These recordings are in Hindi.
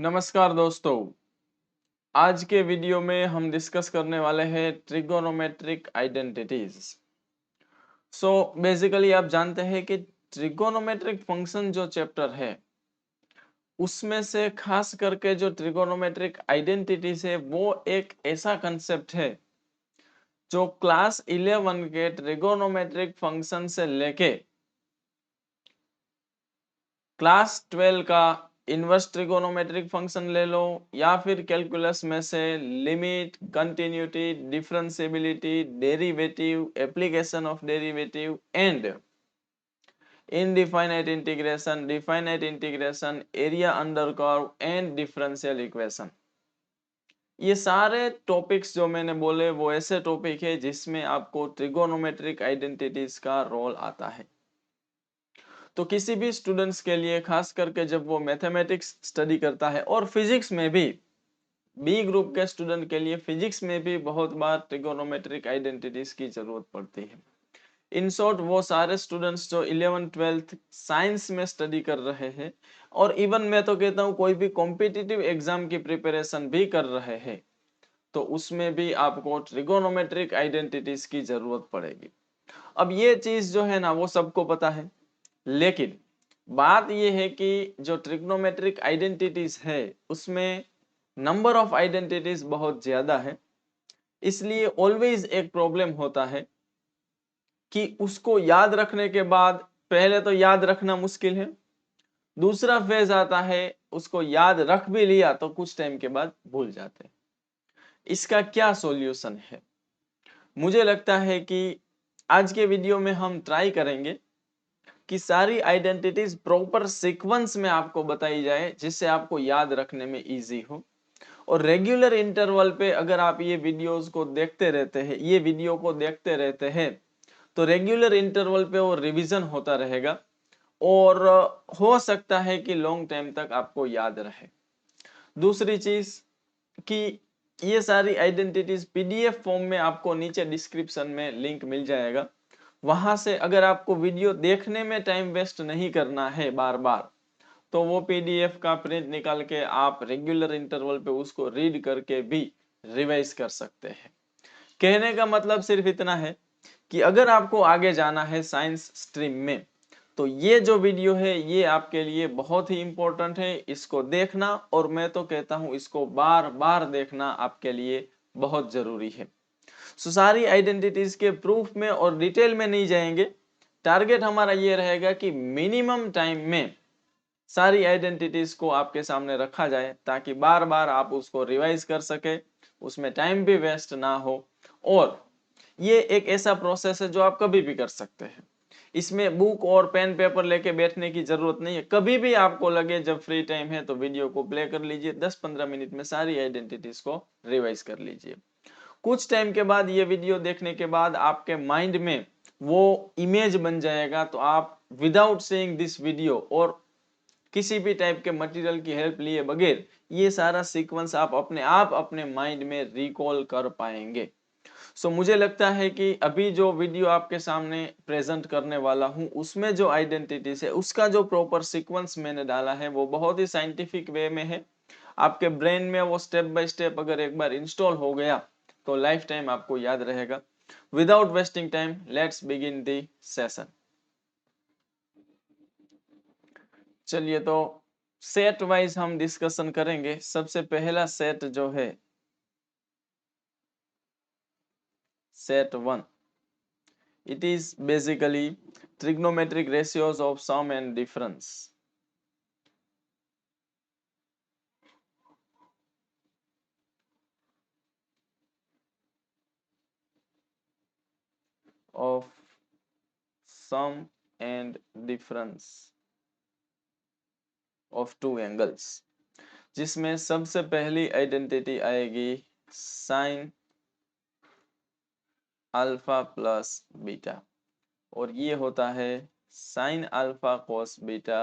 नमस्कार दोस्तों। आज के वीडियो में हम डिस्कस करने वाले हैं ट्रिगोनोमेट्रिक आइडेंटिटीज। बेसिकली आप जानते हैं कि ट्रिगोनोमेट्रिक फंक्शन जो चैप्टर है उसमें से खास करके जो ट्रिगोनोमेट्रिक आइडेंटिटीज है वो एक ऐसा कंसेप्ट है जो क्लास 11 के ट्रिगोनोमेट्रिक फंक्शन से लेके क्लास 12 का इनवर्स ट्रिगोनोमेट्रिक फंक्शन ले लो या फिर कैलकुलस में से limit, continuity, differentiability, derivative, application of derivative and indefinite integration, definite integration, area under curve and differential equation. ये सारे टॉपिक्स जो मैंने बोले वो ऐसे टॉपिक है जिसमें आपको ट्रिगोनोमेट्रिक आइडेंटिटीज का रोल आता है। तो किसी भी स्टूडेंट्स के लिए खास करके जब वो मैथमेटिक्स स्टडी करता है और फिजिक्स में भी बी ग्रुप के स्टूडेंट के लिए फिजिक्स में भी बहुत बार ट्रिगोनोमेट्रिक आइडेंटिटीज की जरूरत पड़ती है। इन शॉर्ट वो सारे स्टूडेंट्स जो 11th-12th साइंस में स्टडी कर रहे हैं और इवन मैं तो कहता हूँ कोई भी कॉम्पिटिटिव एग्जाम की प्रिपरेशन भी कर रहे हैं तो उसमें भी आपको ट्रिगोनोमेट्रिक आइडेंटिटीज की जरूरत पड़ेगी। अब ये चीज जो है ना वो सबको पता है, लेकिन बात यह है कि जो ट्रिग्नोमेट्रिक आइडेंटिटीज है उसमें नंबर ऑफ आइडेंटिटीज बहुत ज्यादा है, इसलिए ऑलवेज एक प्रॉब्लम होता है कि उसको याद रखने के बाद पहले तो याद रखना मुश्किल है, दूसरा फेज आता है उसको याद रख भी लिया तो कुछ टाइम के बाद भूल जाते हैं। इसका क्या सॉल्यूशन है? मुझे लगता है कि आज के वीडियो में हम ट्राई करेंगे कि सारी आइडेंटिटीज प्रॉपर सीक्वेंस में आपको बताई जाए जिससे आपको याद रखने में इजी हो। और रेगुलर इंटरवल पे अगर आप ये वीडियोस को देखते रहते हैं, ये वीडियो को देखते रहते हैं तो रेगुलर इंटरवल पे वो रिवीजन होता रहेगा और हो सकता है कि लॉन्ग टाइम तक आपको याद रहे। दूसरी चीज कि ये सारी आइडेंटिटीज पीडीएफ फॉर्म में आपको नीचे डिस्क्रिप्शन में लिंक मिल जाएगा, वहां से अगर आपको वीडियो देखने में टाइम वेस्ट नहीं करना है बार बार तो वो पीडीएफ का प्रिंट निकाल के आप रेगुलर इंटरवल पे उसको रीड करके भी रिवाइज कर सकते हैं। कहने का मतलब सिर्फ इतना है कि अगर आपको आगे जाना है साइंस स्ट्रीम में तो ये जो वीडियो है ये आपके लिए बहुत ही इंपॉर्टेंट है, इसको देखना और मैं तो कहता हूं इसको बार बार देखना आपके लिए बहुत जरूरी है। सारी आइडेंटिटीज के प्रूफ में और डिटेल में नहीं जाएंगे, टारगेट हमारा ये रहेगा कि मिनिमम टाइम में सारी आइडेंटिटीज को आपके सामने रखा जाए ताकि बार बार आप उसको रिवाइज कर सके, उसमें टाइम भी वेस्ट ना हो और ये एक ऐसा प्रोसेस है जो आप कभी भी कर सकते हैं। इसमें बुक और पेन पेपर लेके बैठने की जरूरत नहीं है, कभी भी आपको लगे जब फ्री टाइम है तो वीडियो को प्ले कर लीजिए, 10-15 मिनट में सारी आइडेंटिटीज को रिवाइज कर लीजिए। कुछ टाइम के बाद ये वीडियो देखने के बाद आपके माइंड में वो इमेज बन जाएगा तो आप विदाउट सीइंग दिस वीडियो और किसी भी टाइप के मटेरियल की हेल्प लिए बगैर ये सारा सीक्वेंस आप अपने माइंड में रिकॉल कर पाएंगे। मुझे लगता है कि अभी जो वीडियो आपके सामने प्रेजेंट करने वाला हूं उसमें जो आइडेंटिटीज है उसका जो प्रॉपर सीक्वेंस मैंने डाला है वो बहुत ही साइंटिफिक वे में है। आपके ब्रेन में वो स्टेप बाय स्टेप अगर एक बार इंस्टॉल हो गया तो लाइफ टाइम आपको याद रहेगा। Without wasting time let's begin the session. चलिए तो सेट वाइज हम डिस्कशन करेंगे। सबसे पहला सेट जो है set 1, it is basically trigonometric ratios of sum and difference of sum and difference of two angles, जिसमें सबसे पहली आइडेंटिटी आएगी साइन अल्फा प्लस बीटा और ये होता है sine alpha cos beta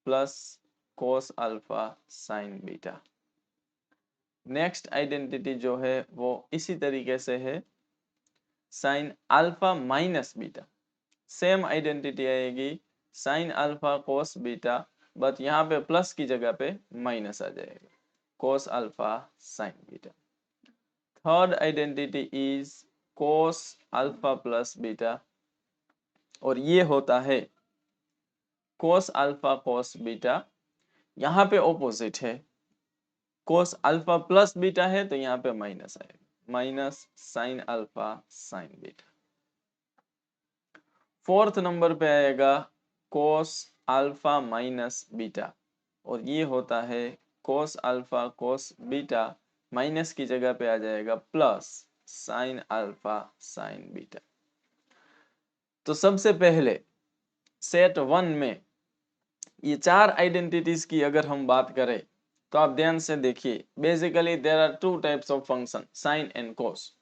plus cos alpha sine beta. Next identity जो है वो इसी तरीके से है sine alpha minus beta. Same identity आएगी sine alpha cos beta but यहाँ पे प्लस की जगह पे माइनस आ जाएगा, cos alpha sin beta. Third identity is cos alpha plus beta, और ये होता है cos अल्फा cos बीटा। यहाँ पे ऑपोजिट है, cos अल्फा प्लस बीटा है तो यहाँ पे माइनस आएगा, minus sin alpha sin beta. Fourth number पे आएगा cos अल्फा माइनस बीटा, और ये होता है cos alpha cos beta, minus की जगह पे आ जाएगा plus sin alpha sin beta. तो सबसे पहले सेट 1 में ये चार आइडेंटिटीज की अगर हम बात करें तो आप ध्यान से देखिए, basically there are two types of function, sine and cos,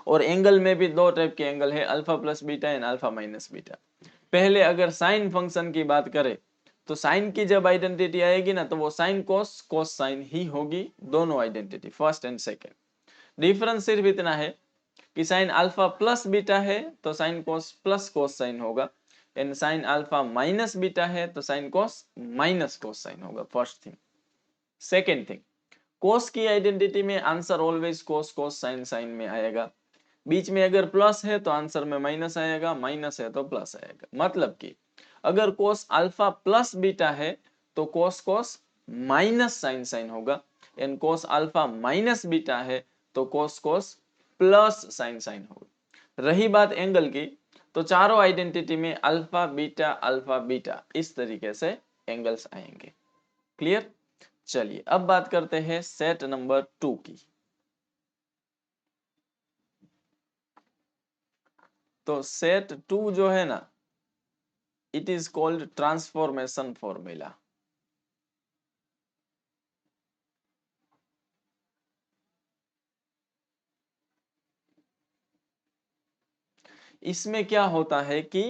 और एंगल में भी दो टाइप के एंगल है, alpha plus beta and alpha minus beta. पहले अगर साइन फंक्शन की बात करें तो साइन की जब आइडेंटिटी आएगी ना तो वो साइन कोस कोस साइन ही होगी, दोनों identity first and second. Difference सिर्फ इतना है कि साइन अल्फा प्लस बीटा है तो sine cos plus cos sine होगा, and sine alpha minus beta है तो sine cos minus cos sine होगा, first thing. Second thing, cos की आइडेंटिटी में answer always cos cos sine sine में आएगा, बीच में अगर प्लस है तो आंसर में माइनस आएगा, माइनस है तो प्लस आएगा। मतलब कि अगर कोस अल्फा प्लस बीटा है तो कोस कोस माइनस साइन साइन होगा, and cos alpha minus beta है तो कोस कोस प्लस साइन साइन होगा। रही बात एंगल की, तो चारों आइडेंटिटी में अल्फा बीटा इस तरीके से एंगल्स आएंगे। क्लियर? चलिए अब बात करते हैं सेट नंबर 2 की। तो सेट 2 जो है ना, it is called transformation formula. इसमें क्या होता है कि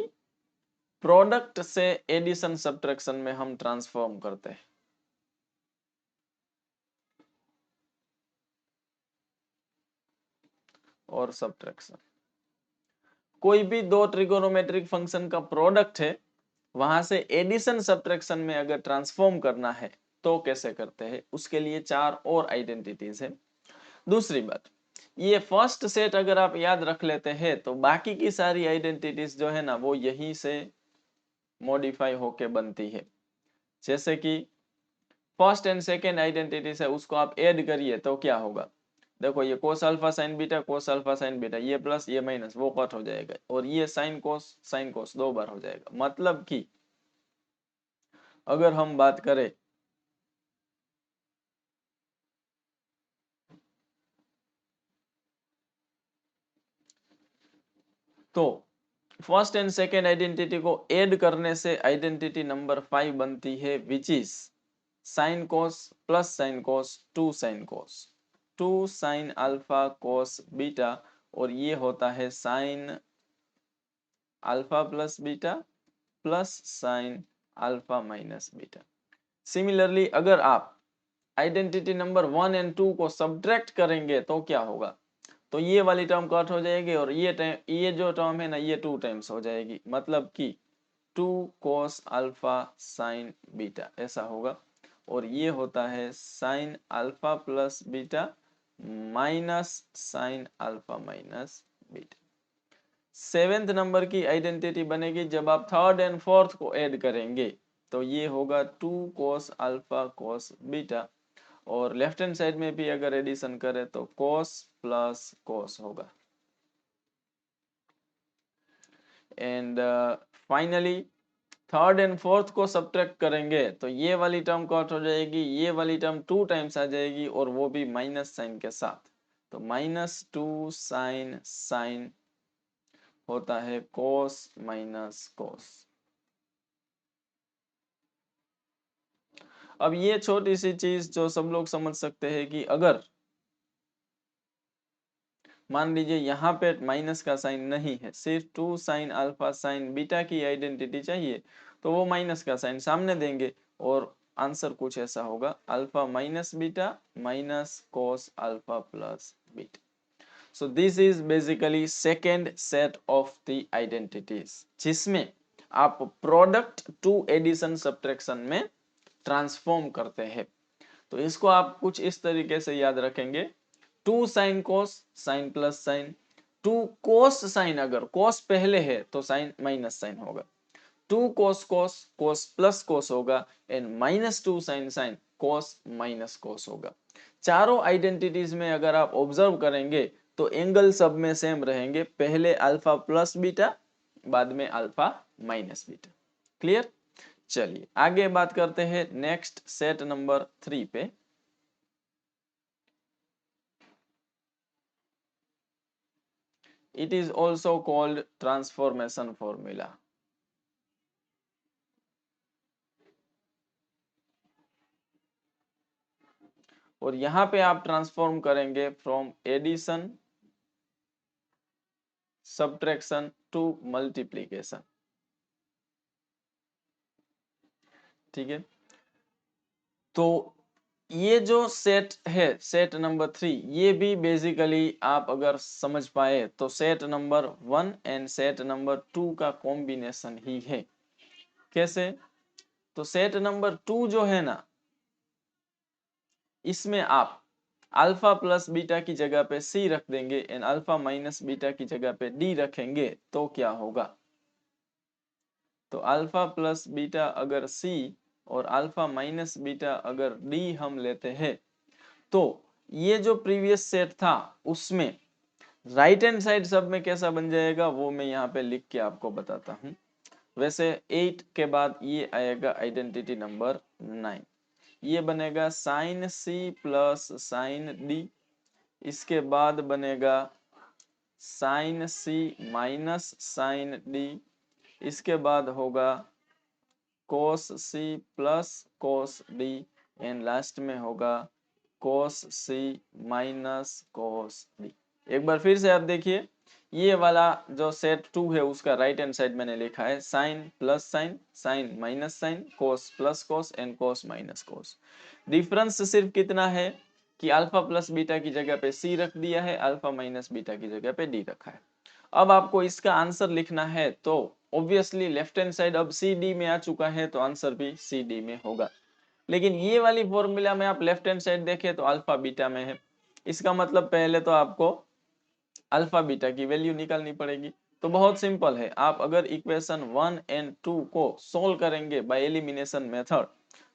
प्रोडक्ट से एडिशन सब्ट्रैक्शन में हम ट्रांसफॉर्म करते हैं। और सब्ट्रैक्शन, कोई भी दो ट्रिगोनोमेट्रिक फंक्शन का प्रोडक्ट है, वहां से एडिशन सब्ट्रैक्शन में अगर ट्रांसफॉर्म करना है तो कैसे करते हैं, उसके लिए चार और आइडेंटिटीज है। दूसरी बात, ये फर्स्ट सेट अगर आप याद रख लेते हैं तो बाकी की सारी आइडेंटिटीज जो है ना वो यहीं से मॉडिफाई होके बनती है। जैसे कि फर्स्ट एंड सेकेंड आइडेंटिटीज है, उसको आप ऐड करिए तो क्या होगा, देखो ये कोस अल्फा साइन बीटा, कोस अल्फा साइन बीटा, ये प्लस ये माइनस वो कट हो जाएगा, और ये साइन कोस दो बार हो जाएगा। मतलब कि अगर हम बात करें तो फर्स्ट एंड सेकेंड आइडेंटिटी को ऐड करने से आइडेंटिटी नंबर 5 बनती है, which is sine cos plus sine cos two sine alpha cos beta, और ये होता है sine alpha plus beta plus sine alpha minus beta. Similarly अगर आप आइडेंटिटी नंबर 1 एंड 2 को सब्ट्रैक्ट करेंगे तो क्या होगा, तो ये वाली टर्म कट हो जाएगी और ये जो टर्म है ना ये 2 टाइम्स हो जाएगी, मतलब कि 2 cos अल्फा साइन बीटा ऐसा होगा, और ये होता है sine alpha plus beta minus sign alpha minus beta. Seventh number की आइडेंटिटी बनेगी जब आप थर्ड एंड फोर्थ को ऐड करेंगे, तो ये होगा 2 cos अल्फा cos बीटा, और लेफ्ट हैंड साइड में भी अगर एडिशन करें तो cos प्लस cos होगा। And finally third and fourth को सब्ट्रैक्ट करेंगे तो ये वाली टर्म कट हो जाएगी, ये वाली टर्म 2 टाइम्स आ जाएगी, और वो भी माइनस साइन के साथ, तो -2 साइन साइन होता है cos माइनस cos। अब ये छोटी सी चीज जो सब लोग समझ सकते हैं कि अगर मान लीजिए यहाँ पे माइनस का साइन नहीं है, सिर्फ 2 साइन अल्फा साइन बीटा की आइडेंटिटी चाहिए, तो वो माइनस का साइन सामने देंगे और आंसर कुछ ऐसा होगा, alpha minus beta minus cos alpha plus beta. So this is basically second set of the identities, जिसमें आप प्रोडक्ट टू एडिशन सब्ट्रैक्शन में ट्रांसफॉर्म करते हैं। तो इसको आप कुछ इस तरीके से याद रखेंगे, 2 sine cos, sine plus sine, 2 cos sine, अगर कोस पहले है तो साइन माइनस साइन होगा, 2 कोस कोस, कोस प्लस कोस होगा, and -2 sine sine, cos minus cos होगा। चारों आइडेंटिटीज में अगर आप ऑब्जर्व करेंगे तो एंगल सब में सेम रहेंगे, पहले अल्फा प्लस बीटा, बाद में अल्फा माइनस बीटा। क्लियर? चलिए आगे बात करते हैं नेक्स्ट सेट नंबर 3 पे। It is also called transformation formula. और यहां पे आप ट्रांसफॉर्म करेंगे from addition, subtraction to multiplication. ठीक है, तो ये जो सेट है, सेट नंबर 3, ये भी बेसिकली आप अगर समझ पाए तो set number 1 and set number 2 का कॉम्बिनेशन ही है। कैसे? तो सेट नंबर 2 जो है ना, इसमें आप अल्फा प्लस बीटा की जगह पे सी रख देंगे एंड अल्फा माइनस बीटा की जगह पे डी रखेंगे, तो क्या होगा? तो अल्फा प्लस बीटा अगर सी और अल्फा माइनस बीटा अगर डी हम लेते हैं, तो ये जो प्रीवियस सेट था उसमें राइट हैंड साइड सब में कैसा बन जाएगा वो मैं यहाँ पे लिख के आपको बताता हूँ। वैसे 8 के बाद ये आएगा आइडेंटिटी नंबर 9, ये बनेगा sine C plus sine D, इसके बाद बनेगा sine C minus sine D, इसके बाद होगा cos C plus cos D, and last में होगा कोस सी माइनस कोस डी। एक बार फिर से आप देखिए, ये वाला जो सेट 2 है उसका राइट हैंड साइड मैंने लिखा है sine plus sine, sine minus sine, cos plus cos and cos minus cos. Difference सिर्फ कितना है कि अल्फा प्लस बीटा की जगह पे सी रख दिया है, अल्फा माइनस बीटा की जगह पे डी रखा है। अब आपको इसका आंसर लिखना है तो ऑब्वियसली लेफ्ट हैंड साइड अब सी डी में आ चुका है, तो आंसर भी सी डी में होगा। लेकिन ये वाली फॉर्मूला में आप लेफ्ट हैंड साइड देखें तो अल्फा बीटा में है, इसका मतलब पहले तो आपको अल्फा बीटा की वैल्यू निकालनी पड़ेगी। तो बहुत सिंपल है, आप अगर इक्वेशन 1 एंड 2 को सोल्व करेंगे बाय एलिमिनेशन मेथड,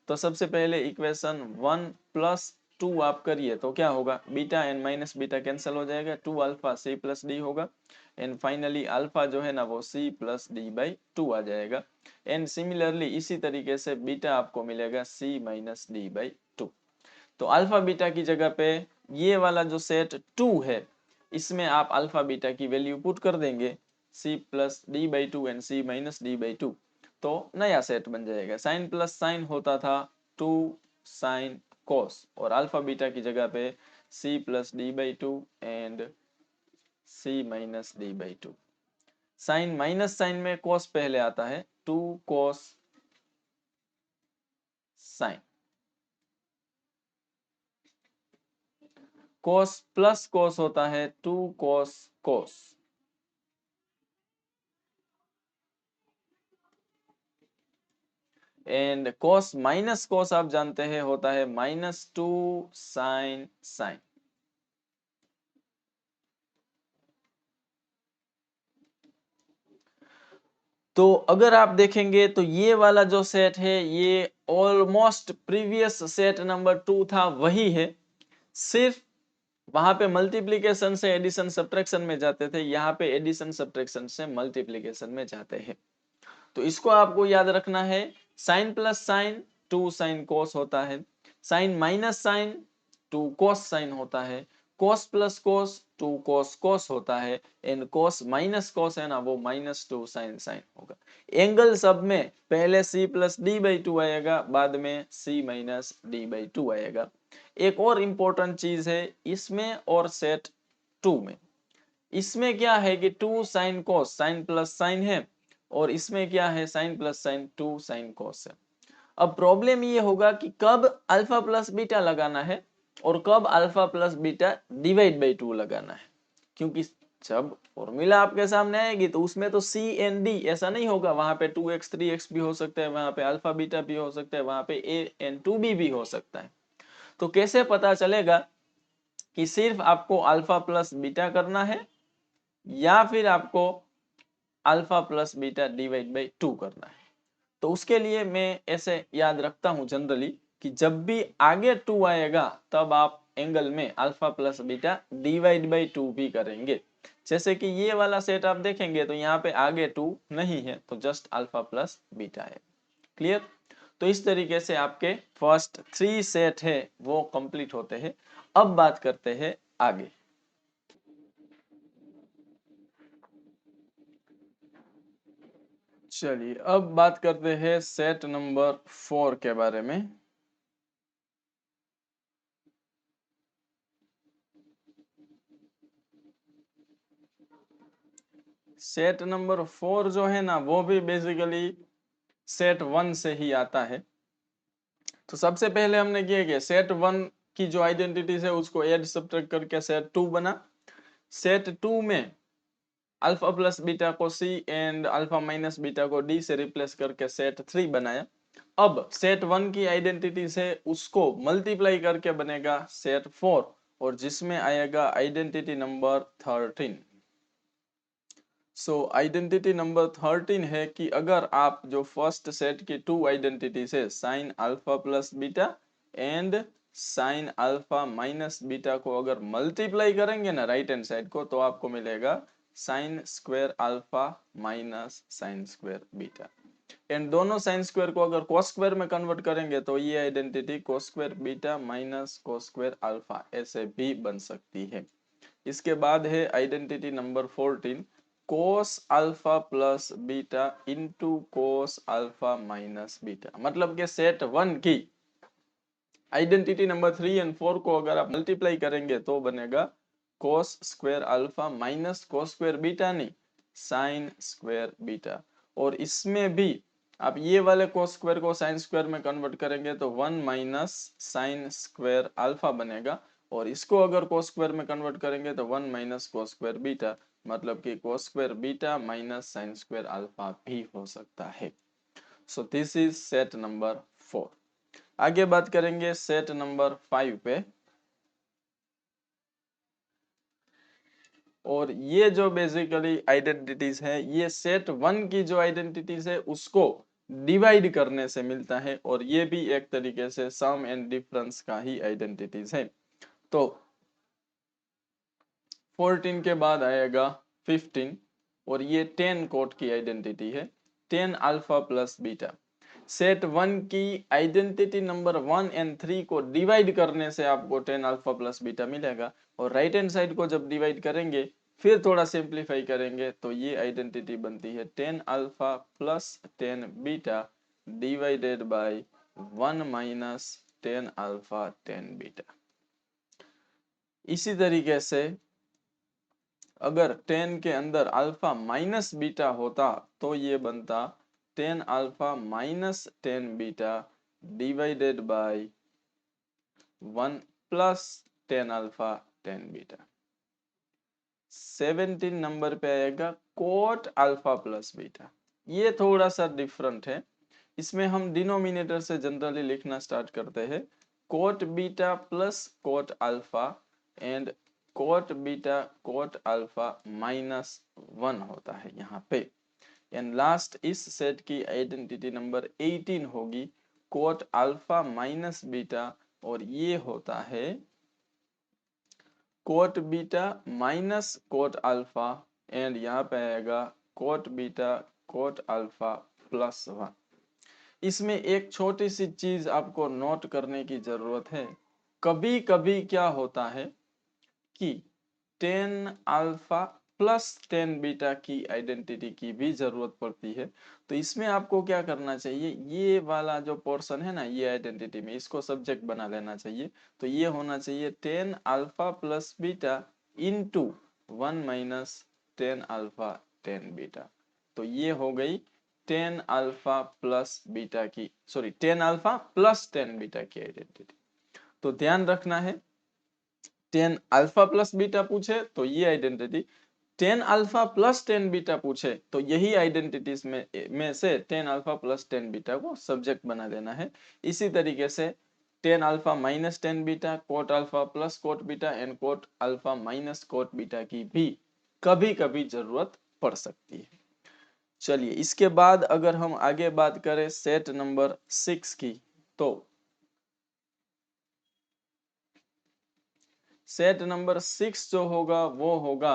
तो सबसे पहले इक्वेशन 1 प्लस 2 आप करिए तो क्या होगा, beta and minus beta cancel हो जाएगा, 2 अल्फा सी प्लस डी होगा, एंड फाइनली अल्फा जो है ना वो सी प्लस डी बाई 2 आ जाएगा, एंड सिमिलरली इसी तरीके से बीटा आपको मिलेगा सी माइनस डी बाई 2। तो अल्फा बीटा की जगह पे ये वाला जो सेट 2 है, इसमें आप अल्फा बीटा की वैल्यू पुट कर देंगे, C plus D by 2 and C minus D by 2, तो नया सेट बन जाएगा। साइन प्लस साइन होता था 2 साइन कोस, और अल्फा बीटा की जगह पे C plus D by 2 and C minus D by 2। Sine minus sine में कोस पहले आता है, 2 कोस साइन, कोस प्लस कोस होता है 2 कोस कोस, एंड कोस माइनस कोस आप जानते हैं होता है -2 साइन साइन। तो अगर आप देखेंगे तो ये वाला जो सेट है ये ऑलमोस्ट प्रीवियस सेट नंबर 2 था वही है, सिर्फ वहां पे मल्टीप्लिकेशन से एडिशन सब्ट्रैक्शन में जाते थे, यहाँ पे एडिशन सब्ट्रैक्शन से मल्टीप्लिकेशन में जाते हैं। तो इसको आपको याद रखना है, sine plus sine 2 sine cos होता है, sine minus sine 2 cos sine होता है, कोस प्लस कोस 2 कोस कोस होता है, एंड कोस माइनस कोस है ना वो -2 साइन साइन होगा। एंगल सब में पहले c प्लस डी बाई 2 आएगा, बाद में c माइनस डी बाई 2 आएगा। एक और इम्पोर्टेंट चीज है इसमें और सेट 2 में, इसमें क्या है कि 2 sine cos sine plus sine है, और इसमें क्या है sine plus sine 2 sine cos है। अब प्रॉब्लम ये होगा कि कब अल्फा प्लस बीटा लगाना है और कब alpha plus beta divide by 2 लगाना है, क्योंकि जब फॉर्मूला आपके सामने आएगी तो उसमें तो सी एन डी ऐसा नहीं होगा, वहां पे 2x 3x भी हो सकता है, वहां पे अल्फा बीटा भी हो सकता है, वहां पे ए एन टू बी भी हो सकता है। तो कैसे पता चलेगा कि सिर्फ आपको अल्फा प्लस बीटा करना है या फिर आपको alpha plus beta divide by 2 करना है? तो उसके लिए मैं ऐसे याद रखता हूं जनरली कि जब भी आगे 2 आएगा तब आप एंगल में alpha plus beta divide by 2 भी करेंगे। जैसे कि ये वाला सेट आप देखेंगे तो यहाँ पे आगे 2 नहीं है तो जस्ट अल्फा प्लस बीटा है। क्लियर? तो इस तरीके से आपके फर्स्ट 3 सेट है वो कंप्लीट होते हैं। अब बात करते हैं आगे। चलिए अब बात करते हैं सेट नंबर 4 के बारे में। सेट नंबर 4 जो है ना वो भी बेसिकली सेट 1 से ही आता है। तो सबसे पहले हमने किया कि सेट 1 की जो आइडेंटिटीज है उसको ऐड सब्ट्रैक्ट करके सेट 2 बना। सेट 2 में अल्फा प्लस बीटा को सी एंड अल्फा माइनस बीटा को डी से रिप्लेस करके सेट 3 बनाया। अब सेट 1 की आइडेंटिटी से उसको मल्टीप्लाई करके बनेगा सेट 4 और जिसमें आएगा आइडेंटिटी नंबर 13। सो आइडेंटिटी नंबर 13 है कि अगर आप जो फर्स्ट सेट की 2 आइडेंटिटीज है sine alpha plus beta and sine alpha minus beta को अगर मल्टीप्लाई करेंगे ना राइट हैंड साइड को तो आपको मिलेगा sine square alpha minus sine square beta. And दोनों साइन स्क्वायर को अगर कोस स्क्वायर में कन्वर्ट करेंगे तो ये identity cos square beta minus cos square alpha ऐसे भी बन सकती है। इसके बाद है identity number 14 cos alpha plus beta into cos alpha minus beta. मतलब के सेट 1 की आइडेंटिटी नंबर 3 एंड 4 को अगर आप मल्टीप्लाई करेंगे तो बनेगा cos square alpha minus cos square beta, नहीं साइन स्क्वायर बीटा। और इसमें भी आप ये वाले कोस स्क्वायर को साइन स्क्वायर में कन्वर्ट करेंगे तो 1 माइनस साइन स्क्वायर अल्फा बनेगा और इसको अगर कोस स्क्वायर में कन्वर्ट करेंगे तो 1 माइनस कोस स्क्वायर बीटा, मतलब कि cos square beta minus sine square alpha भी हो सकता है। So this is set number 4। आगे बात करेंगे सेट नंबर 5 पे। और ये जो बेसिकली आइडेंटिटीज है ये सेट 1 की जो आइडेंटिटीज है उसको डिवाइड करने से मिलता है और ये भी एक तरीके से सम एंड डिफरेंस का ही आइडेंटिटीज है। तो 14 के बाद आएगा 15 और ये 10 कोट की आइडेंटिटी है 10 अल्फा प्लस बीटा। सेट 1 की आइडेंटिटी नंबर 1 एंड 3 को डिवाइड करने से आपको 10 अल्फा प्लस बीटा मिलेगा और राइट हैंड साइड को जब डिवाइड करेंगे फिर थोड़ा सिंप्लीफाई करेंगे तो ये आइडेंटिटी बनती है 10 alpha plus 10 beta divided by 1 minus 10 alpha 10 beta. इसी तरीके से अगर 10 के अंदर अल्फा माइनस बीटा होता तो ये बनता 10 alpha minus 10 beta divided by 1 plus 10 alpha 10 beta. 17 number पे आएगा कोट अल्फा प्लस बीटा। ये थोड़ा सा डिफरेंट है, इसमें हम डिनोमिनेटर से जनरली लिखना स्टार्ट करते हैं cot beta plus cot alpha and cot beta cot alpha minus 1 होता है यहाँ पे। एंड लास्ट इस सेट की आइडेंटिटी नंबर 18 होगी कोट अल्फा माइनस बीटा और ये होता है cot beta minus cot alpha and यहाँ पे आएगा cot beta cot alpha plus 1। इसमें एक छोटी सी चीज आपको नोट करने की जरूरत है, कभी कभी क्या होता है कि 10 अल्फा प्लस 10 बीटा की आइडेंटिटी की भी जरूरत पड़ती है। तो इसमें आपको क्या करना चाहिए, ये वाला जो पोर्शन है ना ये आइडेंटिटी में इसको सब्जेक्ट बना लेना चाहिए। तो ये होना चाहिए 10 alpha plus beta into 1 minus 10 alpha 10 beta. तो ये हो गई 10 अल्फा प्लस बीटा की 10 अल्फा प्लस 10 बीटा की आइडेंटिटी। तो ध्यान रखना है 10 अल्फा प्लस बीटा पूछे तो ये identity, tan alpha plus tan beta पूछे तो यही आइडेंटिटीज में से tan alpha plus tan beta को सब्जेक्ट बना देना है। इसी तरीके से tan alpha minus tan beta, cot alpha plus coat beta and quote alpha minus cot beta की भी कभी कभी जरूरत पड़ सकती है। चलिए इसके बाद अगर हम आगे बात करें सेट नंबर 6 की, तो सेट नंबर 6 जो होगा वो होगा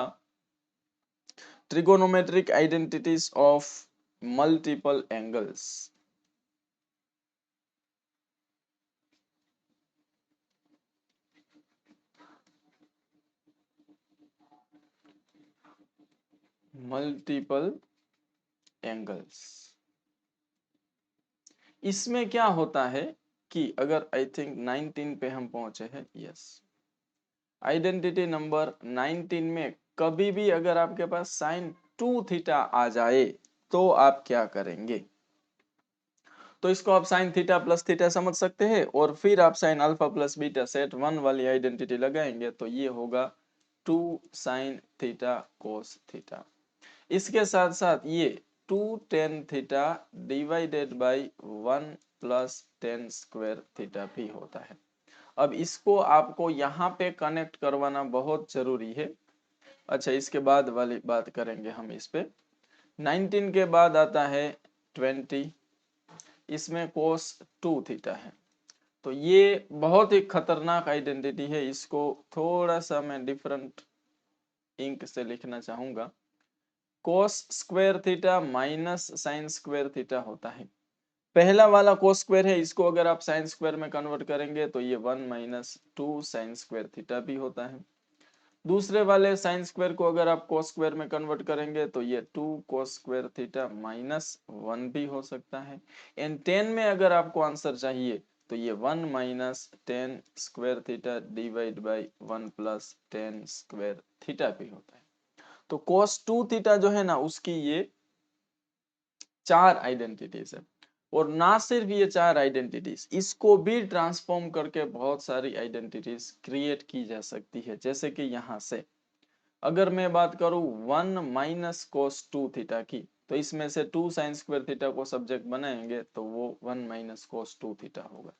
trigonometric identities of multiple angles। Multiple angles, इसमें क्या होता है कि अगर आई थिंक 19 पे हम पहुंचे हैं, यस, आइडेंटिटी नंबर 19 में कभी भी अगर आपके पास साइन 2 थीटा आ जाए तो आप क्या करेंगे? तो इसको आप साइन थीटा प्लस थीटा समझ सकते हैं और फिर आप sign alpha plus beta set 1 वाली आइडेंटिटी लगाएंगे तो ये होगा 2 साइन थीटा कोस थीटा। इसके साथ साथ ये 2 tan theta divided by 1 plus ten square theta भी होता है। अब इसको आपको यहाँ पे कनेक्ट करवाना बहुत जरूरी है। अच्छा, इसके बाद वाली बात करेंगे हम इस पे। 19 के बाद आता है 20, इसमें कोस 2 थीटा है। तो ये बहुत ही खतरनाक आइडेंटिटी है, इसको थोड़ा सा मैं डिफरेंट इंक से लिखना चाहूंगा। कोस square theta minus sine square theta होता है। पहला वाला कोस स्क्वायर है, इसको अगर आप साइन स्क्वायर में कन्वर्ट करेंगे तो ये 1 माइनस 2 साइन स्क्वायर थीटा भी होता है। दूसरे वाले साइन स्क्वायर को अगर आप कोस स्क्वायर में कन्वर्ट करेंगे तो ये 2 कोस स्क्वायर थीटा माइनस 1 भी हो सकता है। एंड 10 में अगर आपको आंसर चाहिए तो ये 1 minus 10 square theta divide by 1 plus 10 square theta भी होता है। तो कोस 2 थीटा जो है ना, उसकी ये 4 आइडेंटिटीज है। और ना सिर्फ ये 4 आइडेंटिटीज, इसको भी ट्रांसफॉर्म करके बहुत सारी आइडेंटिटीज क्रिएट की जा सकती है। जैसे कि यहाँ से अगर मैं बात करूं 1 माइनस कोस 2 थीटा की, तो इसमें से 2 साइन स्क्वायर थीटा को सब्जेक्ट बनाएंगे तो वो 1 माइनस कोस 2 थीटा होगा।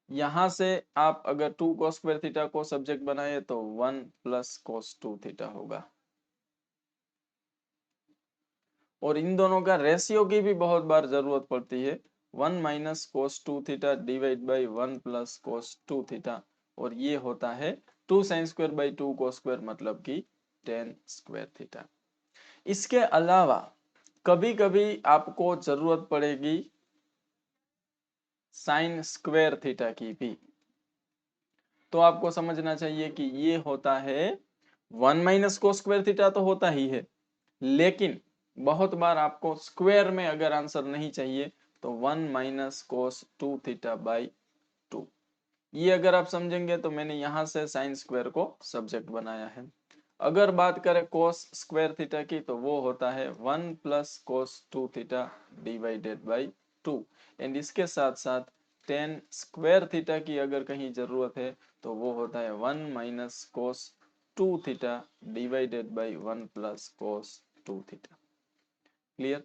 यहां से आप अगर 2 कोस स्क्वायर थीटा को सब्जेक्ट बनाए तो 1 प्लस कोस 2 थीटा होगा। और इन दोनों का रेशियो की भी बहुत बार जरूरत पड़ती है। 1 minus cos 2 theta divide by 1 plus cos 2 theta, और ये होता है 2 sine square by 2 cos square, मतलब कि 10 स्क्वायर थीटा। इसके अलावा कभी कभी आपको जरूरत पड़ेगी साइन स्क्वायर थीटा की भी। तो आपको समझना चाहिए कि ये होता है 1 माइनस कोस स्क्वायर थीटा तो होता ही है, लेकिन बहुत बार आपको स्क्वायर में अगर आंसर नहीं चाहिए तो 1 माइनस कोस 2 थीटा बाई 2, ये अगर आप समझेंगे तो मैंने यहां से साइन स्क्वायर को सब्जेक्ट बनाया है। अगर बात करें कोस स्क्वायर थीटा की तो वो होता है 1 plus cos 2 theta divided by 2। And इसके साथ साथ 10 स्क्वायर थीटा की अगर कहीं जरूरत है तो वो होता है 1 minus cos 2 theta divided by 1 plus cos 2 theta. Clear?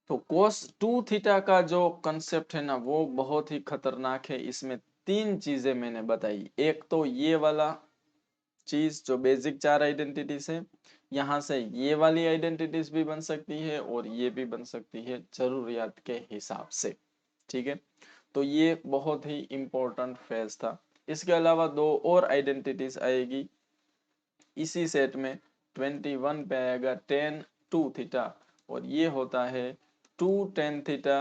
तो कोस 2 थीटा का जो कंसेप्ट है ना, वो बहुत ही खतरनाक है। इसमें 3 चीजें मैंने बताई। एक तो ये वाला चीज जो बेसिक 4 आइडेंटिटीज है, यहाँ से ये वाली आइडेंटिटीज भी बन सकती है और ये भी बन सकती है जरूरियात के हिसाब से। ठीक है, तो ये बहुत ही इंपॉर्टेंट फेज था। इसके अलावा 2 और आइडेंटिटीज आएगी इसी सेट में। 21 पे आएगा 10 2 थीटा, और ये होता है 2 10 theta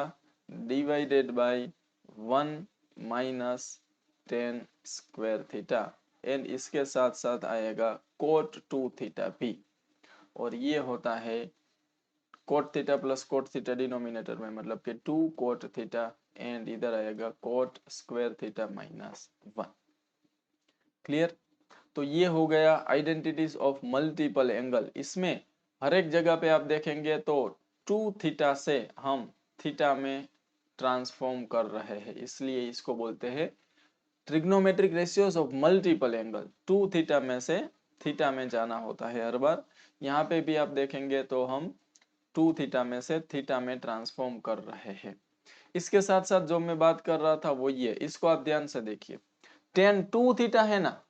divided by 1 minus 10 square theta. And इसके साथ साथ आएगा कोट 2 थीटा भी, और ये होता है cot theta plus cot theta denominator में, मतलब कि 2 कोट थीटा, एंड इधर आएगा coat square theta minus 1। Clear? तो ये हो गया आइडेंटिटीज ऑफ मल्टीपल एंगल। इसमें हर एक जगह पे आप देखेंगे तो 2 थीटा से हम थीटा में ट्रांसफॉर्म कर रहे हैं, इसलिए इसको बोलते हैं trigonometric ratios of multiple angle. 2 theta में से थीटा में जाना होता है हर बार। यहाँ पे भी आप देखेंगे तो हम 2 थीटा में से थीटा में ट्रांसफॉर्म कर रहे हैं। इसके साथ साथ जो मैं बात कर रहा था वो ये, इसको आप ध्यान से देखिए, tan 2 थीटा है ना,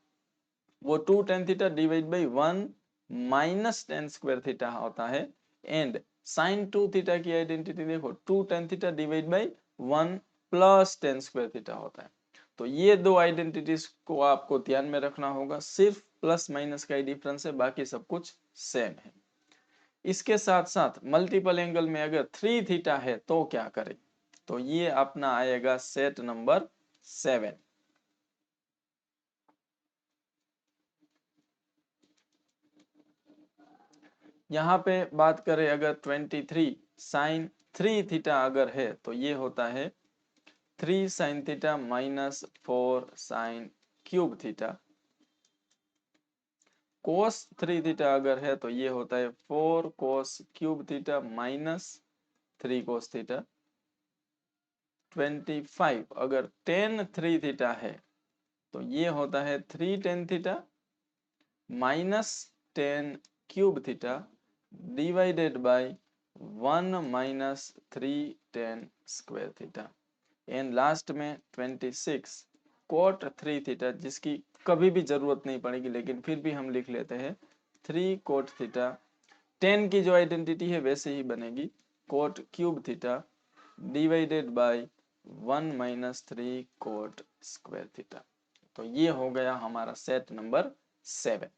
वो 2 tan theta divide by 1 minus tan square theta होता है। एंड sin 2 थीटा की आइडेंटिटी देखो, 2 tan theta divide by 1 plus tan square theta होता है। तो ये दो आइडेंटिटीज को आपको ध्यान में रखना होगा, सिर्फ प्लस माइनस का ही डिफरेंस है, बाकी सब कुछ सेम है। इसके साथ साथ मल्टीपल एंगल में अगर 3 थीटा है तो क्या करें, तो ये अपना आएगा सेट नंबर 7। यहाँ पे बात करें अगर 23 साइन 3 थीटा अगर है तो ये होता है 3 sine theta minus 4 sine cube theta. Cos 3 theta अगर है तो ये होता है 4 cos cube theta minus 3 cos theta. 25 अगर tan 3 थीटा है तो ये होता है 3 tan theta minus 10 cube theta divided by 1 minus 3 tan square theta. And last में 26 कोट 3 थीटा, जिसकी कभी भी जरूरत नहीं पड़ेगी लेकिन फिर भी हम लिख लेते हैं 3 कोट थीटा। 10 की जो आइडेंटिटी है वैसे ही बनेगी, cot cube theta divided by 1 minus 3 cot square theta. तो ये हो गया हमारा सेट नंबर 7।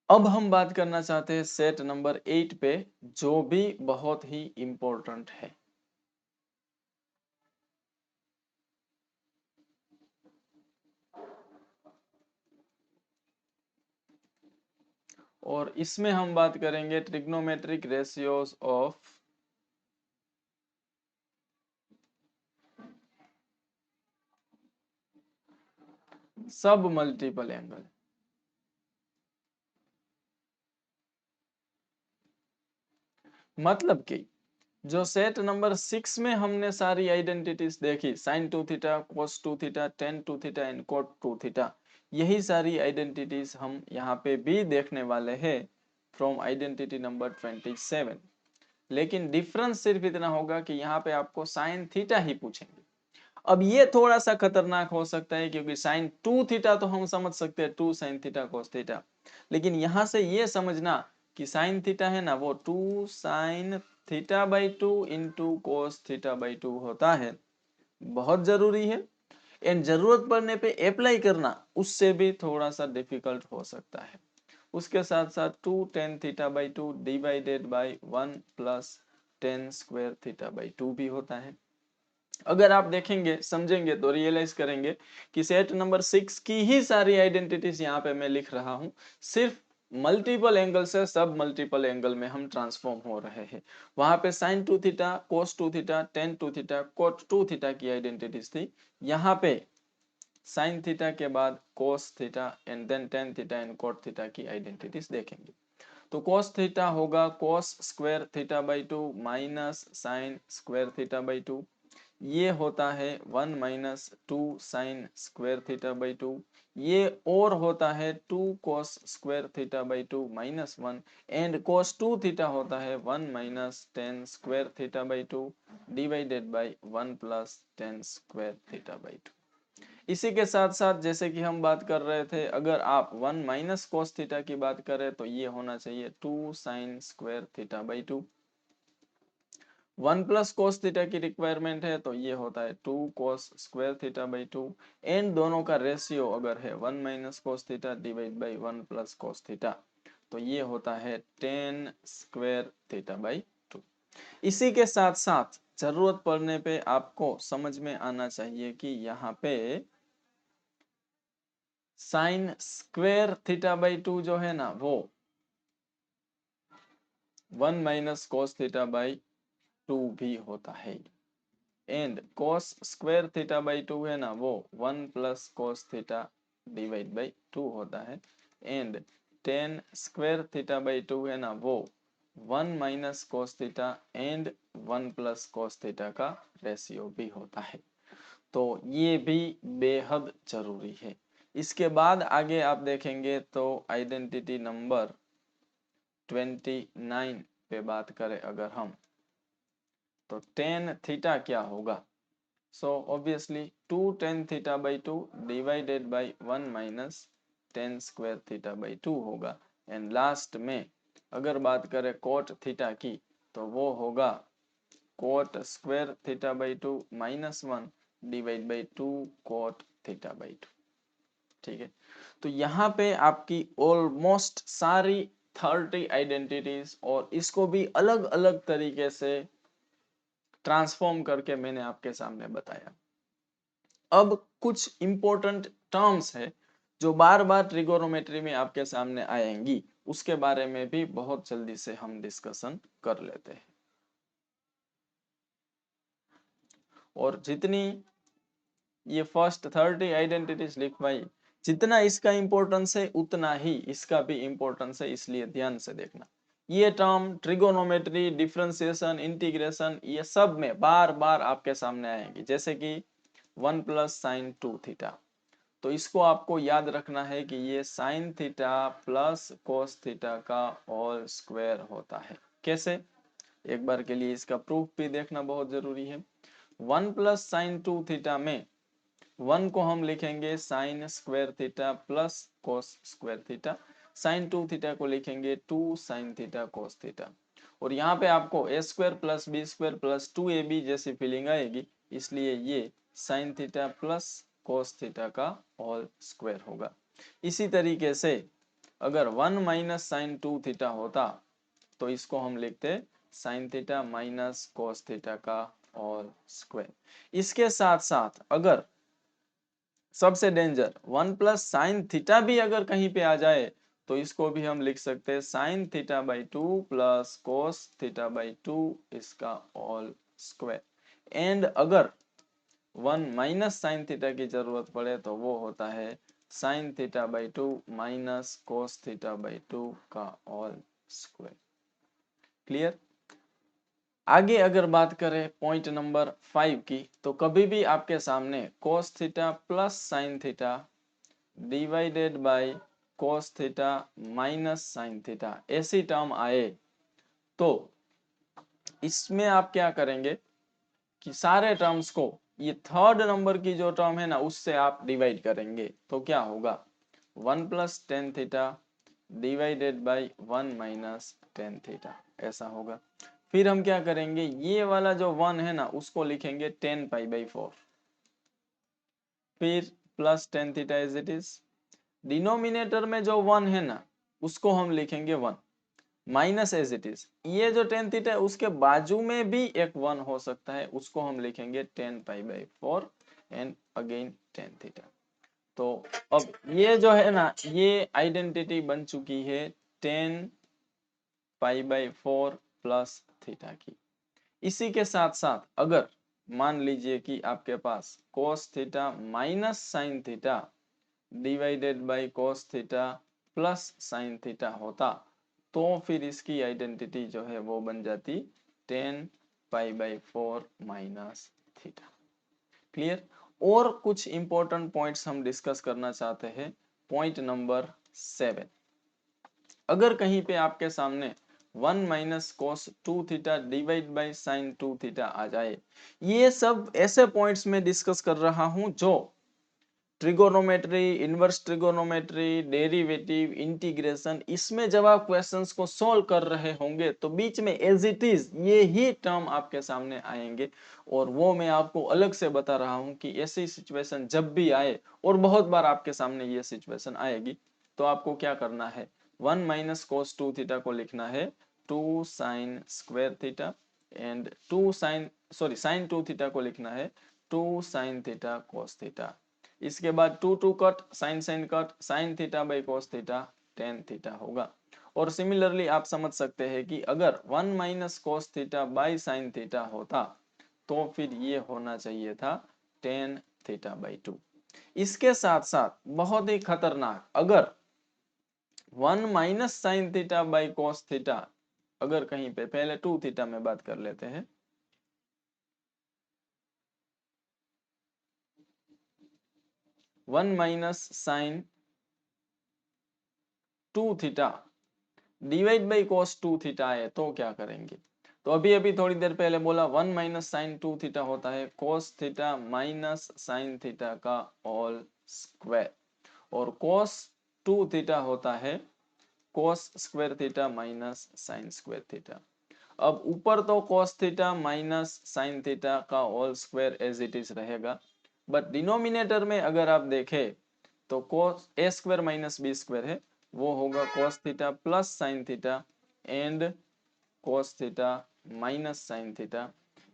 अब हम बात करना चाहते हैं सेट नंबर 8 पे, जो भी बहुत ही इंपॉर्टेंट है। और इसमें हम बात करेंगे ट्रिग्नोमेट्रिक रेशियोज ऑफ सब मल्टीपल एंगल। मतलब कि जो सेट नंबर 6 में हमने सारी आइडेंटिटीज देखी, sine 2 theta, cos 2 theta, tan 2 theta and cot 2 theta, यही सारी आइडेंटिटीज हम यहाँ पे भी देखने वाले हैं फ्रॉम आइडेंटिटी नंबर 27। लेकिन डिफरेंस सिर्फ इतना होगा कि यहाँ पे आपको साइन थीटा ही पूछेंगे। अब ये थोड़ा सा खतरनाक हो सकता है क्योंकि साइन 2 थीटा तो हम समझ सकते हैं 2 साइन थीटा कोस थीटा, लेकिन यहां से ये समझना कि साइन थीटा है ना वो 2 sign theta by 2 into cos theta by 2 होता है, बहुत जरूरी है। एंड जरूरत पड़ने पे अप्लाई करना उससे भी थोड़ा सा डिफिकल्ट हो सकता है। उसके साथ साथ 2 tan theta by 2 divided by 1 plus ten square theta by 2 भी होता है। अगर आप देखेंगे समझेंगे तो रियलाइज करेंगे कि सेट नंबर 6 की ही सारी आइडेंटिटीज यहाँ पे मैं लिख रहा हूँ, सिर्फ मल्टीपल एंगल से सब मल्टीपल एंगल में हम ट्रांसफॉर्म हो रहे हैं। वहां पे sine 2 theta, cos 2 theta, tan 2 theta, cot 2 theta की आइडेंटिटीज थी। यहाँ पे साइन थीटा के बाद cos theta and then tan theta and cot theta की आइडेंटिटीज देखेंगे। तो कोस थीटा होगा cos square theta by 2 minus sine square theta by 2। ये होता है 1 minus 2 sine square theta by 2। ये और होता है 2 cos square theta by 2 minus 1। And cos 2 theta होता है 1 minus tan square theta by 2 divided by 1 plus ten square theta by 2। इसी के साथ साथ जैसे कि हम बात कर रहे थे, अगर आप 1 माइनस कोस थीटा की बात करें तो ये होना चाहिए 2 sine square theta by 2। 1 plus cos theta की रिक्वायरमेंट है तो ये होता है 2 cos square theta by 2। And दोनों का रेशियो अगर है 1 minus cos theta divide by 1 plus cos theta, तो ये होता है 10 स्क्वायर थीटा बाई 2। इसी के साथ साथ जरूरत पड़ने पे आपको समझ में आना चाहिए कि यहाँ पे साइन स्क्वायर थीटा बाई 2 जो है ना वो 1 माइनस कोस थीटा बाई 2 भी होता है। And cos square theta by 2 है ना वो 1 plus cos theta divide by 2 होता है। And ten square theta by 2 है ना वो 1 minus cos theta and 1 plus cos theta का रेशियो भी होता है। तो ये भी बेहद जरूरी है। इसके बाद आगे आप देखेंगे तो आइडेंटिटी नंबर 29 पे बात करें अगर हम, तो टेन थीटा क्या होगा। So obviously 2 tan theta by 2 divided by 1 minus tan square theta by 2 होगा। एंड लास्ट में अगर बात करें कोट थीटा की, तो वो होगा coat square theta by 2 minus 1 divide by 2 cot theta by 2। ठीक है, तो यहाँ पे आपकी ऑलमोस्ट सारी 30 आइडेंटिटीज और इसको भी अलग अलग तरीके से ट्रांसफॉर्म करके मैंने आपके सामने बताया। अब कुछ इंपॉर्टेंट टर्म्स है जो बार बार ट्रिगोनोमेट्री में आपके सामने आएंगी, उसके बारे में भी बहुत जल्दी से हम डिस्कशन कर लेते हैं। और जितनी ये फर्स्ट 30 आइडेंटिटीज लिखवाई, जितना इसका इंपॉर्टेंस है उतना ही इसका भी इंपॉर्टेंस है, इसलिए ध्यान से देखना। ये टर्म ट्रिगोनोमेट्री, डिफरेंशिएशन, इंटीग्रेशन, ये सब में बार बार आपके सामने आएंगे। जैसे कि 1 प्लस साइन 2 थीटा, तो इसको आपको याद रखना है कि ये sine theta plus cos theta का होल स्क्वायर होता है। कैसे, एक बार के लिए इसका प्रूफ भी देखना बहुत जरूरी है। 1 प्लस साइन 2 थीटा में 1 को हम लिखेंगे sine square theta plus cos square theta, sine 2 theta को लिखेंगे 2 साइन थीटा कोस थीटा। और यहाँ पे आपको A square plus B square plus 2ab जैसी फीलिंग आएगी, इसलिए ये sine theta plus cos theta का होल स्क्वायर होगा। इसी तरीके से अगर 1 माइनस साइन 2 थीटा होता, तो इसको हम लिखते sign theta minus cos theta का होल स्क्वायर। इसके साथ साथ अगर सबसे डेंजर 1 प्लस साइन थीटा भी अगर कहीं पे आ जाए, तो इसको भी हम लिख सकते हैं sign theta by 2 plus cos theta by 2 इसका होल स्क्वायर। एंड अगर 1 माइनस साइन थीटा की जरूरत पड़े, तो वो होता है sign theta by 2 minus cos theta by 2 का होल स्क्वायर। क्लियर। आगे अगर बात करें पॉइंट नंबर 5 की, तो कभी भी आपके सामने कोस theta plus sine theta divided by cos theta minus sine theta ऐसी टर्म आए, तो इसमें आप क्या करेंगे कि सारे टर्म्स को ये थर्ड नंबर की जो टर्म है ना, उससे आप डिवाइड करेंगे। तो क्या होगा 1 plus tan theta divided by 1 minus tan theta, ऐसा होगा। फिर हम क्या करेंगे, ये वाला जो 1 है ना, उसको लिखेंगे 10 पाई बाई 4, फिर plus tan theta as it is. Denominator में जो 1 है ना, उसको हम लिखेंगे 1 माइनस एज इट इज। ये जो टेन थीटा है उसके बाजू में भी एक 1 हो सकता है, उसको हम लिखेंगे 10 पाई by 4 and again tan theta. तो अब ये जो है ना, ये आइडेंटिटी बन चुकी है 10 पाई बाई 4 प्लस थीटा की। इसी के साथ साथ अगर मान लीजिए कि आपके पास cos theta minus sine theta divided by cos theta plus sine theta होता, तो फिर इसकी आइडेंटिटी जो है वो बन जाती 10 पाई बाई 4 माइनस थीटा। क्लियर। और कुछ इंपॉर्टेंट पॉइंट्स हम डिस्कस करना चाहते हैं। पॉइंट नंबर 7, अगर कहीं पे आपके सामने 1 minus cos 2 theta divide by sine 2 theta आ जाए, ये सब ऐसे पॉइंट्स में डिस्कस कर रहा हूं जो trigonometry, inverse trigonometry, derivative, integration, इसमें जब आप क्वेश्चंस को सॉल्व कर रहे होंगे तो बीच में एज इट इज ये ही टर्म आपके सामने आएंगे। और वो मैं आपको अलग से बता रहा हूं कि ऐसी सिचुएशन जब भी आए, और बहुत बार आपके सामने ये सिचुएशन आएगी, तो आपको क्या करना है, 1 माइनस कोस 2 थीटा को लिखना है 2 sine square theta, and 2 sine sine 2 theta को लिखना है 2 साइन थीटा कोस थीटा। इसके बाद 2 2 cut, sine sine cut, sine theta by cos theta tan theta होगा। और सिमिलरली आप समझ सकते हैं कि अगर 1 minus cos theta by sine theta होता, तो फिर ये होना चाहिए था टेन थीटा बाई 2। इसके साथ साथ बहुत ही खतरनाक, अगर 1 minus sine theta by cos theta अगर कहीं पे, पहले 2 थीटा में बात कर लेते हैं, 1 minus sine 2 theta divide by cos 2 theta है तो क्या करेंगे? तो अभी अभी थोड़ी देर पहले बोला 1 माइनस साइन 2 थीटा होता है cos theta minus sine theta का होल स्क्वायर, और कॉस 2 थीटा होता है cos square theta minus sine square theta. अब ऊपर तो cos theta minus sine theta का whole square as it is रहेगा, बट डिनोमिनेटर में अगर आप देखें तो cos a square minus B square है, वो होगा cos theta plus sine theta and cos theta minus sine theta.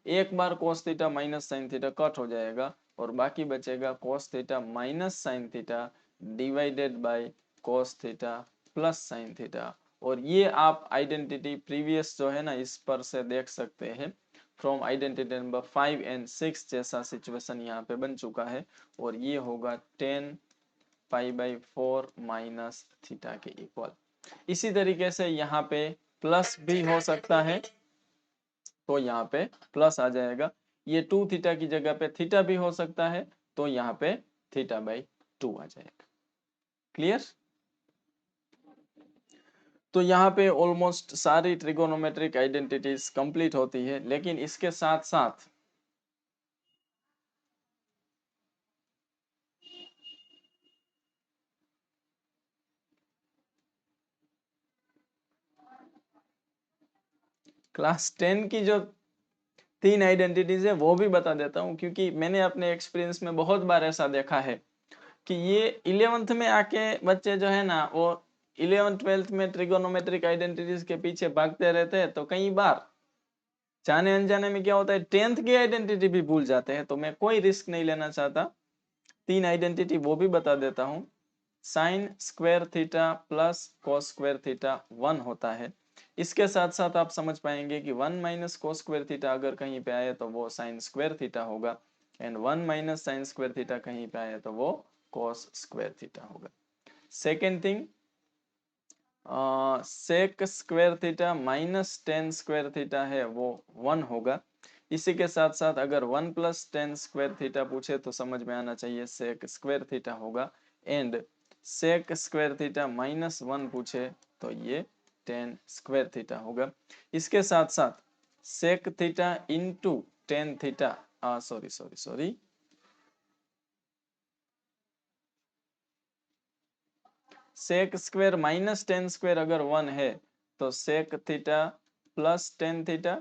एक बार cos theta minus sine theta cut हो जाएगा और बाकी बचेगा cos theta minus sine theta divided bye cos theta plus sine theta. और ये आप आइडेंटिटी प्रीवियस जो है ना इस पर से देख सकते हैं, फ्रॉम आइडेंटिटी नंबर 5 एंड 6 जैसा सिचुएशन यहाँ पे बन चुका है, और ये होगा 10 पाई बाई 4 माइनस थीटा के इक्वल। इसी तरीके से यहाँ पे प्लस भी हो सकता है, तो यहाँ पे प्लस आ जाएगा। ये 2 थीटा की जगह पे थीटा भी हो सकता है, तो यहाँ पे थीटा बाई 2 आ जाएगा। क्लियर? तो यहाँ पे ऑलमोस्ट सारी ट्रिगोनोमेट्रिक आइडेंटिटीज कंप्लीट होती है, लेकिन इसके साथ साथ क्लास 10 की जो 3 आइडेंटिटीज है वो भी बता देता हूँ, क्योंकि मैंने अपने एक्सपीरियंस में बहुत बार ऐसा देखा है कि ये 11th में आके बच्चे जो है ना वो 11th 12th में ट्रिगोनोमेट्रिक आइडेंटिटीज के पीछे भागते रहते हैं, तो कई बार जाने अनजाने में क्या होता है 10th की आइडेंटिटी भी भूल जाते हैं। तो मैं कोई रिस्क नहीं लेना चाहता, 3 आइडेंटिटी वो भी बता देता हूँ। Sign square theta plus cos square theta 1 होता है। इसके साथ साथ आप समझ पाएंगे कि 1 माइनस कॉस स्क्वायर थीटा अगर कहीं पे आए तो वो साइन स्क्वायर थीटा होगा, and 1 minus sine square theta कहीं पे आए तो वो कॉस स्क्वायर थीटा होगा। Second thing, sec square theta minus tan square theta है वो 1 होगा। इसी के साथ साथ अगर 1 प्लस टेन स्क्वायर थीटा पूछे तो समझ में आना चाहिए सेक स्क्वायर थीटा होगा, and sec square theta minus 1 पूछे तो ये टेन स्क्वायर थीटा होगा। इसके साथ साथ sec theta into tan theta, sorry sec square minus tan square अगर 1 है तो sec theta plus tan theta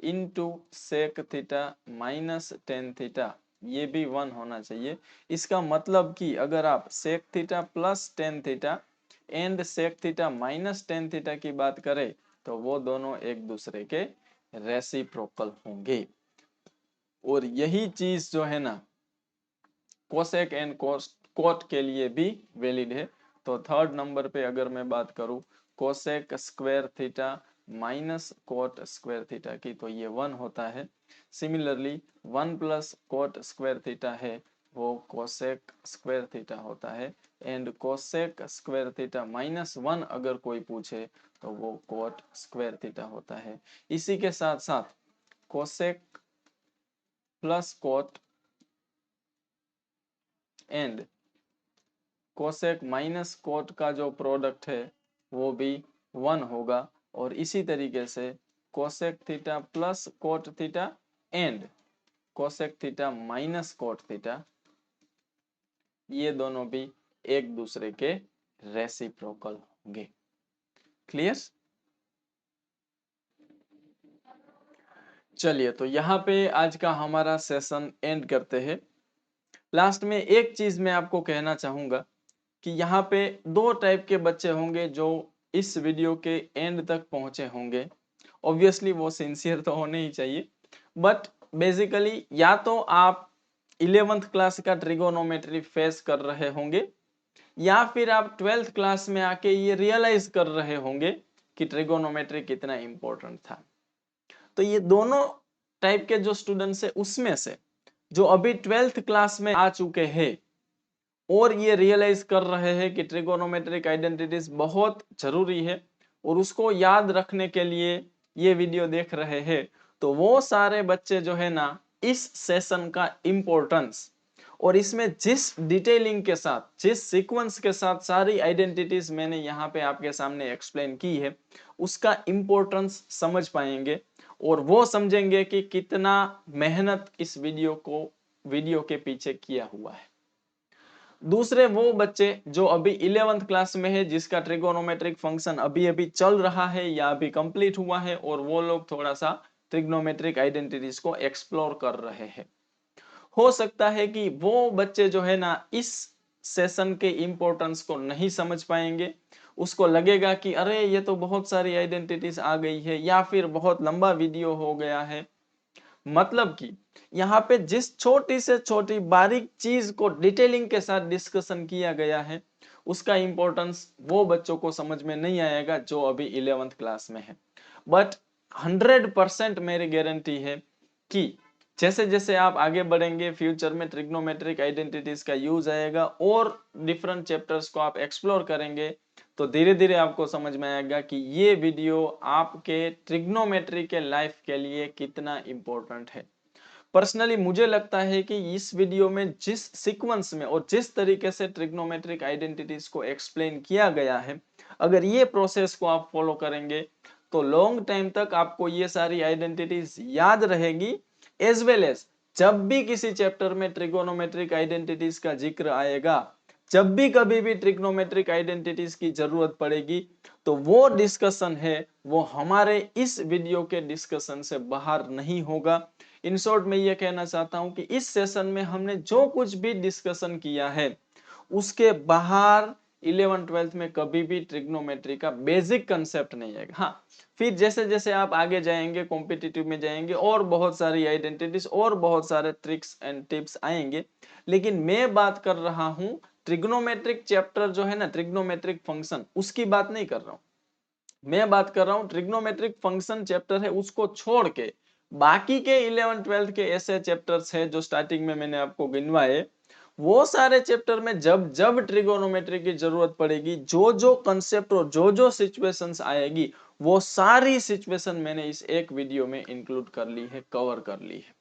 into sec theta minus tan theta, ये भी 1 होना चाहिए। इसका मतलब कि अगर आप sec theta plus tan theta and sec theta minus tan theta की बात करें तो वो दोनों एक दूसरे के रेसिप्रोकल होंगे। और यही चीज जो है ना कोसेक एंड कोट के लिए भी वैलिड है। तो थर्ड नंबर पे अगर मैं बात करूं cosec square theta minus cot square theta की, तो ये 1 होता है। Similarly 1 plus coat square theta है वो कोसेक स्क्वायर थीटा होता है, and cosec square theta minus 1 अगर कोई पूछे तो वो कोट स्क्वायर थीटा होता है। इसी के साथ साथ cosec plus coat and cosec minus cot का जो प्रोडक्ट है वो भी 1 होगा। और इसी तरीके से cosec theta plus cot theta and cosec theta minus cot theta, ये दोनों भी एक दूसरे के रेसिप्रोकल होंगे। क्लियर? चलिए, तो यहाँ पे आज का हमारा सेशन एंड करते हैं। लास्ट में एक चीज मैं आपको कहना चाहूंगा कि यहाँ पे 2 टाइप के बच्चे होंगे जो इस वीडियो के एंड तक पहुंचे होंगे। ऑब्वियसली वो सिंसियर तो होने ही चाहिए, बट बेसिकली या तो आप 11th क्लास का ट्रिगोनोमेट्री फेस कर रहे होंगे, या फिर आप 12th क्लास में आके ये रियलाइज कर रहे होंगे कि ट्रिगोनोमेट्री कितना इंपॉर्टेंट था। तो ये दोनों टाइप के जो स्टूडेंट्स है उसमें से जो अभी 12th क्लास में आ चुके हैं और ये रियलाइज कर रहे हैं कि ट्रिगोनोमेट्रिक आइडेंटिटीज बहुत जरूरी है और उसको याद रखने के लिए ये वीडियो देख रहे हैं, तो वो सारे बच्चे जो है ना इस सेशन का इम्पोर्टेंस और इसमें जिस डिटेलिंग के साथ, जिस सीक्वेंस के साथ सारी आइडेंटिटीज मैंने यहाँ पे आपके सामने एक्सप्लेन की है, उसका इंपॉर्टेंस समझ पाएंगे और वो समझेंगे कि कितना मेहनत इस वीडियो के पीछे किया हुआ है। दूसरे वो बच्चे जो अभी 11th क्लास में है, जिसका ट्रिगोनोमेट्रिक फंक्शन अभी अभी चल रहा है या अभी कंप्लीट हुआ है, और वो लोग थोड़ा सा ट्रिग्नोमेट्रिक आइडेंटिटीज को एक्सप्लोर कर रहे हैं। हो सकता है कि वो बच्चे जो है ना इस सेशन के इंपॉर्टेंस को नहीं समझ पाएंगे, उसको लगेगा कि अरे ये तो बहुत सारी आइडेंटिटीज आ गई है, या फिर बहुत लंबा वीडियो हो गया है। मतलब कि यहाँ पे जिस छोटी से छोटी बारीक चीज को डिटेलिंग के साथ डिस्कशन किया गया है, उसका इंपॉर्टेंस वो बच्चों को समझ में नहीं आएगा जो अभी 11th क्लास में है। बट 100% मेरी गारंटी है कि जैसे जैसे आप आगे बढ़ेंगे, फ्यूचर में ट्रिग्नोमेट्रिक आइडेंटिटीज का यूज आएगा और डिफरेंट चैप्टर्स को आप एक्सप्लोर करेंगे, तो धीरे धीरे आपको समझ में आएगा कि ये वीडियो आपके ट्रिग्नोमेट्री के लाइफ के लिए कितना इंपॉर्टेंट है। पर्सनली मुझे लगता है कि इस वीडियो में जिस सीक्वेंस में और जिस तरीके से ट्रिग्नोमेट्रिक आइडेंटिटीज को एक्सप्लेन किया गया है, अगर ये प्रोसेस को आप फॉलो करेंगे तो लॉन्ग टाइम तक आपको ये सारी आइडेंटिटीज याद रहेगी, एज वेल एज जब भी किसी चैप्टर में ट्रिगोनोमेट्रिक आइडेंटिटीज का जिक्र आएगा, जब भी कभी भी ट्रिग्नोमेट्रिक आइडेंटिटीज की जरूरत पड़ेगी, तो वो डिस्कशन है वो हमारे इस वीडियो के डिस्कशन से बाहर नहीं होगा। इन शॉर्ट मैं ये कहना चाहता हूं कि इस सेशन में हमने जो कुछ भी डिस्कशन किया है, उसके बाहर 11th-12th में कभी भी ट्रिग्नोमेट्री का बेसिक कंसेप्ट नहीं आएगा। हाँ, फिर जैसे जैसे आप आगे जाएंगे, कॉम्पिटिटिव में जाएंगे, और बहुत सारी आइडेंटिटीज और बहुत सारे ट्रिक्स एंड टिप्स आएंगे, लेकिन मैं बात कर रहा हूं ट्रिग्नोमेट्रिक चैप्टर जो है ना, ट्रिग्नोमेट्रिक फंक्शन, उसकी बात नहीं कर रहा हूं। मैं बात कर रहा हूं ट्रिग्नोमेट्रिक फंक्शन चैप्टर है उसको छोड़ के बाकी के 11th-12th के ऐसे चैप्टर्स है जो स्टार्टिंग में मैंने आपको गिनवाए, वो सारे चैप्टर में जब जब ट्रिगोनोमेट्री की जरूरत पड़ेगी, जो जो कंसेप्ट और जो जो सिचुएशंस आएगी, वो सारी सिचुएशन मैंने इस एक वीडियो में इंक्लूड कर ली है, कवर कर ली है।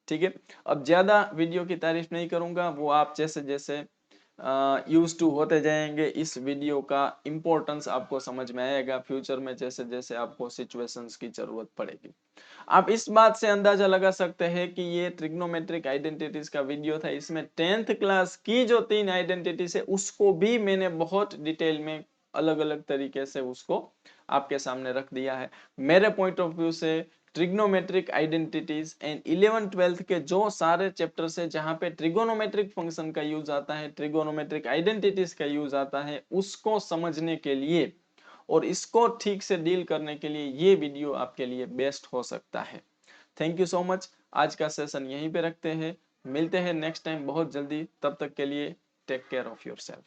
ठीक है, अब ज्यादा वीडियो की तारीफ नहीं करूंगा, वो आप जैसे जैसे यूज टू होते जाएंगे, इस वीडियो का इंपॉर्टेंस आपको समझ में आएगा फ्यूचर में, जैसे जैसे आपको सिचुएशंस की जरूरत पड़ेगी। आप इस बात से अंदाजा लगा सकते हैं कि ये ट्रिग्नोमेट्रिक आइडेंटिटीज का वीडियो था, इसमें 10th क्लास की जो 3 आइडेंटिटीज है उसको भी मैंने बहुत डिटेल में अलग अलग तरीके से उसको आपके सामने रख दिया है। मेरे पॉइंट ऑफ व्यू से ट्रिग्नोमेट्रिक आइडेंटिटीज एंड 11th-12th के जो सारे चैप्टर्स है जहां पे ट्रिगोनोमेट्रिक फंक्शन का यूज आता है, ट्रिगोनोमेट्रिक आइडेंटिटीज का यूज आता है, उसको समझने के लिए और इसको ठीक से डील करने के लिए ये वीडियो आपके लिए बेस्ट हो सकता है। Thank you so much. आज का सेशन यहीं पे रखते हैं, मिलते हैं नेक्स्ट टाइम बहुत जल्दी, तब तक के लिए टेक केयर ऑफ योरसेल्फ।